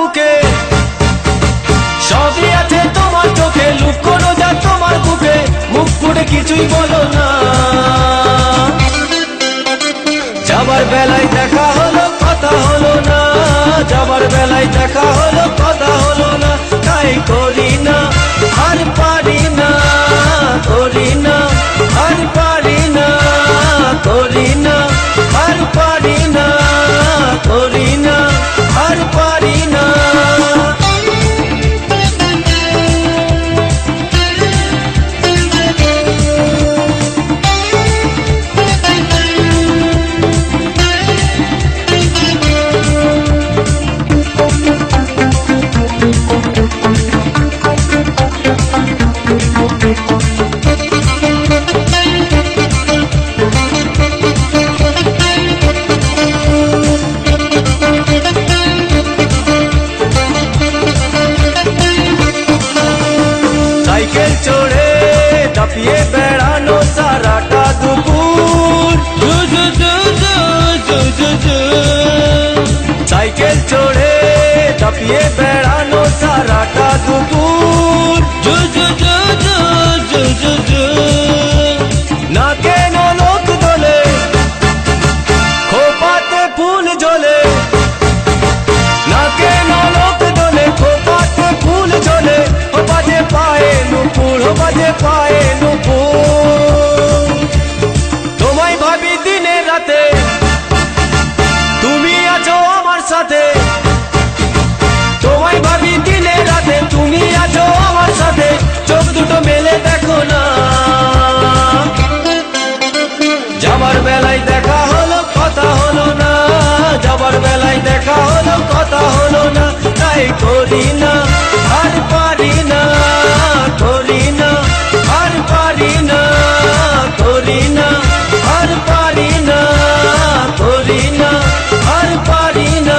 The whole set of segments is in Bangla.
বুকে, সবই আছে তোমার চোখে, লুকোনো যা তোমার বুকে, মুখ ফুটে কিছুই বলো না। যাবার বেলায় দেখা হলো কথা হলো না, যাবার বেলায় দেখা হলো কথা হলো না, তাই করি না আর পারি না, করি না আর পারি না, করি না আর পারি না, করি না আর পারি না। সাইকেল চড়ে দাপিয়ে বেড়ানো সারাটা দুপুর, সাইকেল চড়ে দাপিয়ে বেড়ানো সারাটা দুপুর, না কেন লোক দোলে খোপাতে ফুল ঝোলে, না কেন লোক দোলে খোপাতে ফুল ঝোলে, ও বাজে পায়ে নুপুর, ও বাজে পায়ে নুপুর। তোমায় ভাবি দিনে রাতে, তুমি আছো আমার সাথে, তোমায় ভাবি দিনে রাতে, তুমি আছো আমার সাথে, চোখ দুটো মেলে দেখো না। যাবার বেলায় দেখা হলো কথা হলো না, যাবার বেলায় দেখা হলো কথা হলো না, তাই করি না আর পারি না, করি না আর পারি না, করি না আর পারি না, করি না আর পারি না।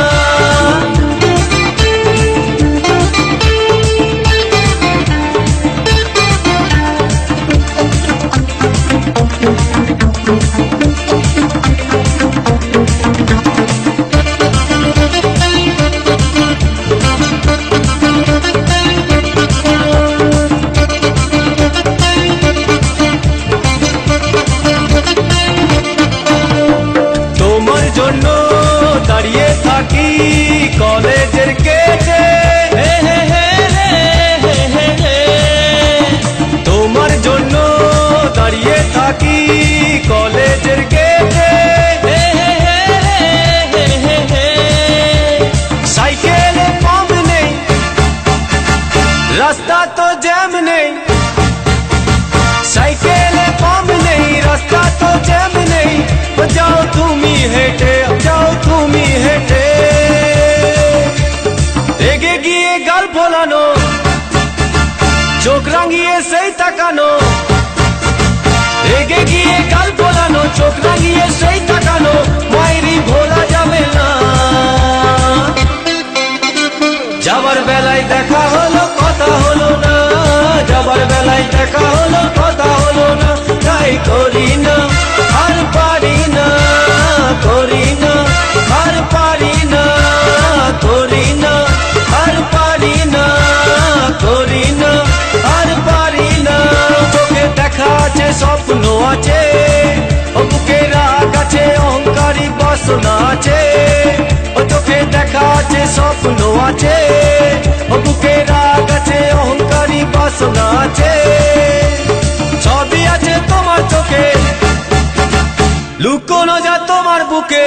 তোমার জন্য দাঁড়িয়ে থাকি কলেজের গেটে, তোমার জন্য দাঁড়িয়ে থাকি কলেজের গেটে, সাইকেলে পাম্প নেই, রাস্তা তো জ্যাম নেই, সাইকেলে পাম্প নেই, রাস্তা তো জ্যাম নেই, যাও তুমি হেঁটে, যাও তুমি হেঁটে। এগে গিয়ে গাল ফোলানো, চোখ রাঙিয়ে সেই তাকানো, এগে গিয়ে গাল ফোলানো, চোখ রাঙিয়ে সেই তাকানো, মাইরি ভোলা যাবে না। যাবার বেলায় দেখা হলো কথা হলো না, যাবার বেলায় দেখা হলো কথা হলো না, তাই করি না আর পারি না, করি না আর পারি না, করি না আর পারি না, করি না আর পারি না। চোখে দেখা আছে স্বপ্ন আছে, ও বুকে রাগ আছে অহংকারী বাসনা আছে, ও চোখে দেখা আছে স্বপ্ন আছে, ও বুকে রাগ আছে অহংকারী বাসনা আছে, সবই আছে তোমার চোখে, লুকোনো যা তোমার বুকে।